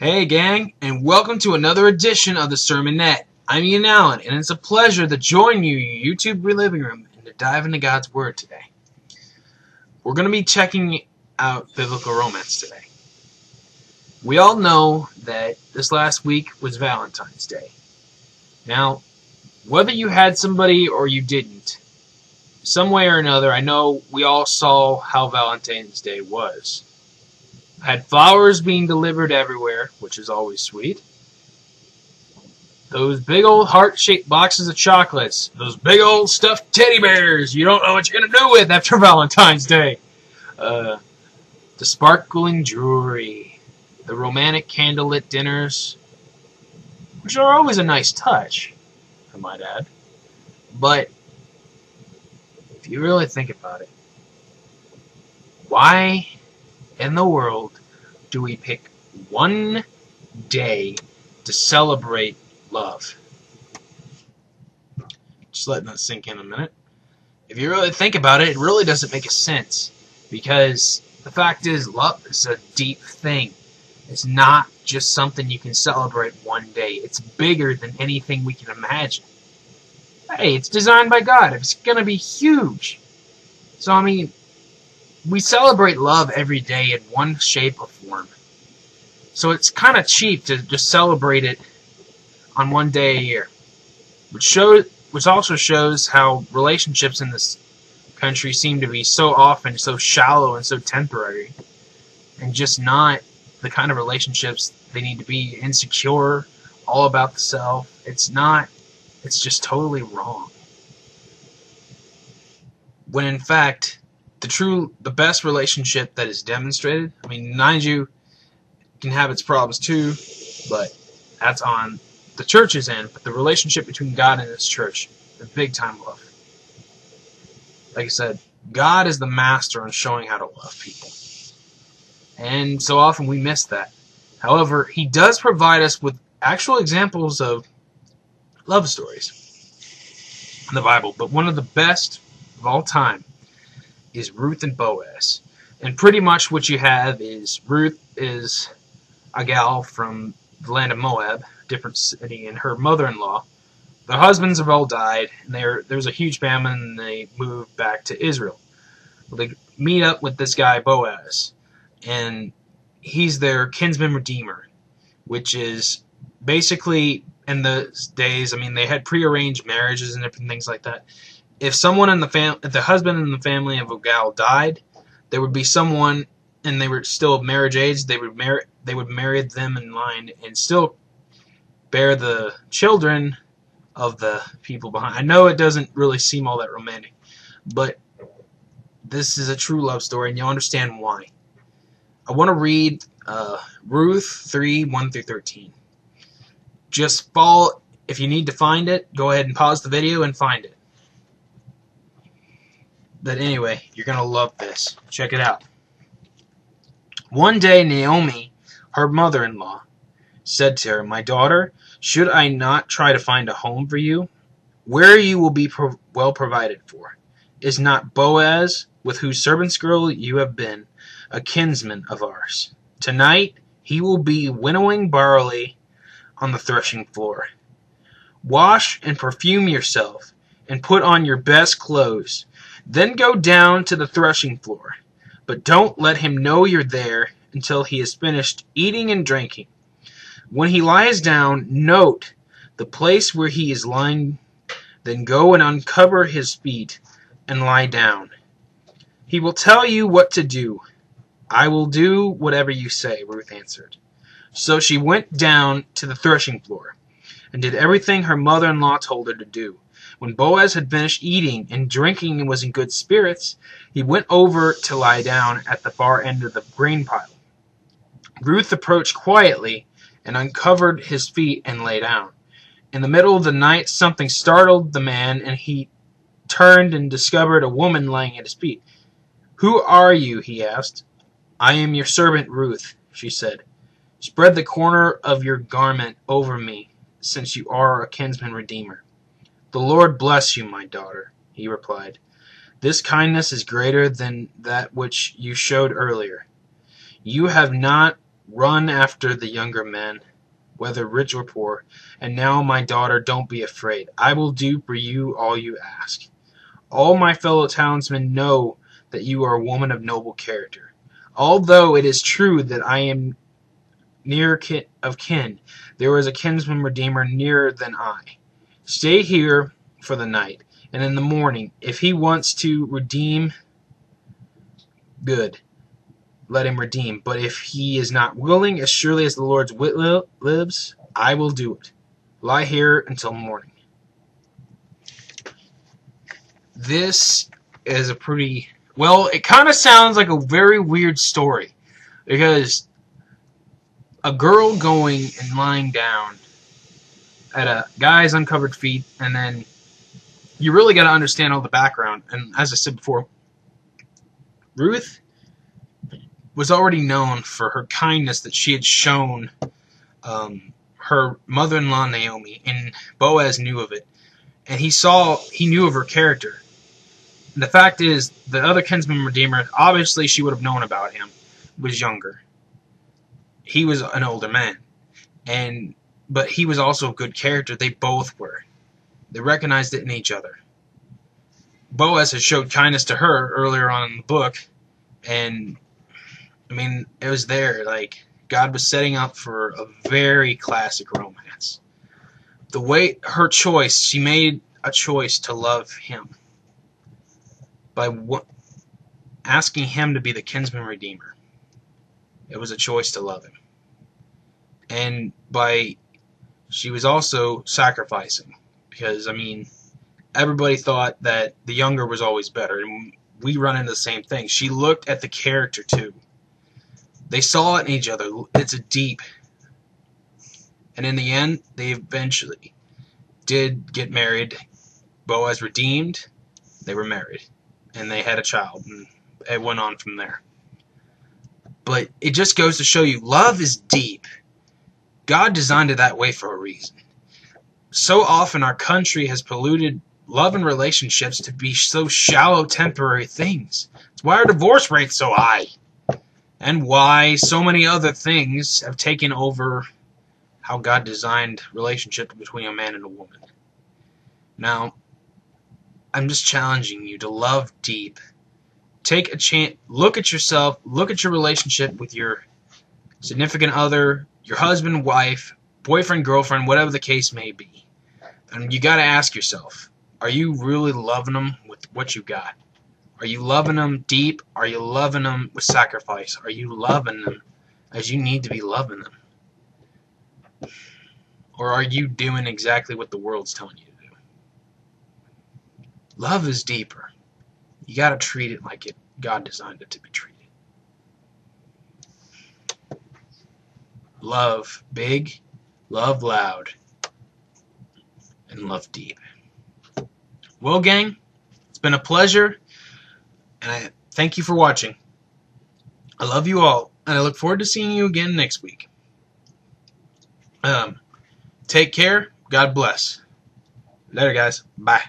Hey gang, and welcome to another edition of the Sermonet. I'm Ian Allen, and it's a pleasure to join you in your YouTube living room and to dive into God's Word today. We're going to be checking out biblical romance today. We all know that this last week was Valentine's Day. Now, whether you had somebody or you didn't, some way or another, I know we all saw how Valentine's Day was. Had flowers being delivered everywhere, which is always sweet. Those big old heart-shaped boxes of chocolates. Those big old stuffed teddy bears you don't know what you're going to do with after Valentine's Day. The sparkling jewelry. The romantic candlelit dinners. Which are always a nice touch, I might add. But if you really think about it, why in the world do we pick one day to celebrate love? Just letting that sink in a minute. If you really think about it, it really doesn't make a sense. Because the fact is, love is a deep thing. It's not just something you can celebrate one day. It's bigger than anything we can imagine. Hey, it's designed by God. It's going to be huge. So, I mean, we celebrate love every day in one shape or form. So it's kind of cheap to just celebrate it on one day a year. Which also shows how relationships in this country seem to be so often so shallow and so temporary. And just not the kind of relationships they need to be. Insecure, all about the self. It's just totally wrong. When in fact, the best relationship that is demonstrated, I mean, mind you, can have its problems too, but that's on the church's end. But the relationship between God and His church, the big time love. Like I said, God is the master on showing how to love people. And so often we miss that. However, He does provide us with actual examples of love stories in the Bible. But one of the best of all time is Ruth and Boaz. And pretty much what you have is Ruth is a gal from the land of Moab, different city, and her mother-in-law. Their husbands have all died, and there's a huge famine, and they move back to Israel. Well, they meet up with this guy, Boaz, and he's their kinsman redeemer, which is basically, in those days, I mean, they had prearranged marriages and different things like that. If someone in if the husband in the family of a gal died, there would be someone, and they were still of marriage age, they would marry them in line and still bear the children of the people behind. I know it doesn't really seem all that romantic, but this is a true love story, and you'll understand why. I want to read Ruth 3:1-13. Just follow. If you need to find it, go ahead and pause the video and find it. But anyway, you're going to love this. Check it out. One day, Naomi, her mother-in-law, said to her, "My daughter, should I not try to find a home for you, where you will be well provided for? Is not Boaz, with whose servant's girl you have been, a kinsman of ours? Tonight he will be winnowing barley on the threshing floor. Wash and perfume yourself, and put on your best clothes. Then go down to the threshing floor, but don't let him know you're there until he has finished eating and drinking. When he lies down, note the place where he is lying, then go and uncover his feet and lie down. He will tell you what to do." "I will do whatever you say," Ruth answered. So she went down to the threshing floor and did everything her mother-in-law told her to do. When Boaz had finished eating and drinking and was in good spirits, he went over to lie down at the far end of the grain pile. Ruth approached quietly and uncovered his feet and lay down. In the middle of the night, something startled the man, and he turned and discovered a woman lying at his feet. "Who are you?" he asked. "I am your servant Ruth," she said. "Spread the corner of your garment over me, since you are a kinsman redeemer." "The Lord bless you, my daughter," he replied. "This kindness is greater than that which you showed earlier. You have not run after the younger men, whether rich or poor. And now, my daughter, don't be afraid. I will do for you all you ask. All my fellow townsmen know that you are a woman of noble character. Although it is true that I am near of kin, there is a kinsman redeemer nearer than I. Stay here for the night, and in the morning, if he wants to redeem, good, let him redeem. But if he is not willing, as surely as the Lord's wit lives, I will do it. Lie here until morning. This is a pretty... Well, it kind of sounds like a very weird story, because a girl going and lying down at a guy's uncovered feet, and then you really got to understand all the background. And as I said before, Ruth was already known for her kindness that she had shown her mother-in-law Naomi, and Boaz knew of it, and he knew of her character. And the fact is, the other kinsman redeemer, obviously she would have known about him, was younger. He was an older man, but he was also a good character. They both were. They recognized it in each other. Boaz had showed kindness to her earlier on in the book, and I mean, it was there. Like, God was setting up for a very classic romance. The way her choice, she made a choice to love him by asking him to be the kinsman redeemer. It was a choice to love him. And she was also sacrificing, because, I mean, everybody thought that the younger was always better, and we run into the same thing. She looked at the character too. They saw it in each other. It's a deep. And in the end, they eventually did get married. Boaz redeemed. They were married. And they had a child. And it went on from there. But it just goes to show you, love is deep. God designed it that way for a reason. So often our country has polluted love and relationships to be so shallow, temporary things. It's why our divorce rate's so high. And why so many other things have taken over how God designed relationships between a man and a woman. Now, I'm just challenging you to love deep. Take a chance. Look at yourself. Look at your relationship with your significant other, your husband, wife, boyfriend, girlfriend, whatever the case may be. And you got to ask yourself, are you really loving them with what you got? Are you loving them deep? Are you loving them with sacrifice? Are you loving them as you need to be loving them? Or are you doing exactly what the world's telling you to do? Love is deeper. You got to treat it like God designed it to be treated. Love big, love loud, and love deep. Well, gang, it's been a pleasure, and I thank you for watching. I love you all, and I look forward to seeing you again next week. Take care. God bless. Later, guys. Bye.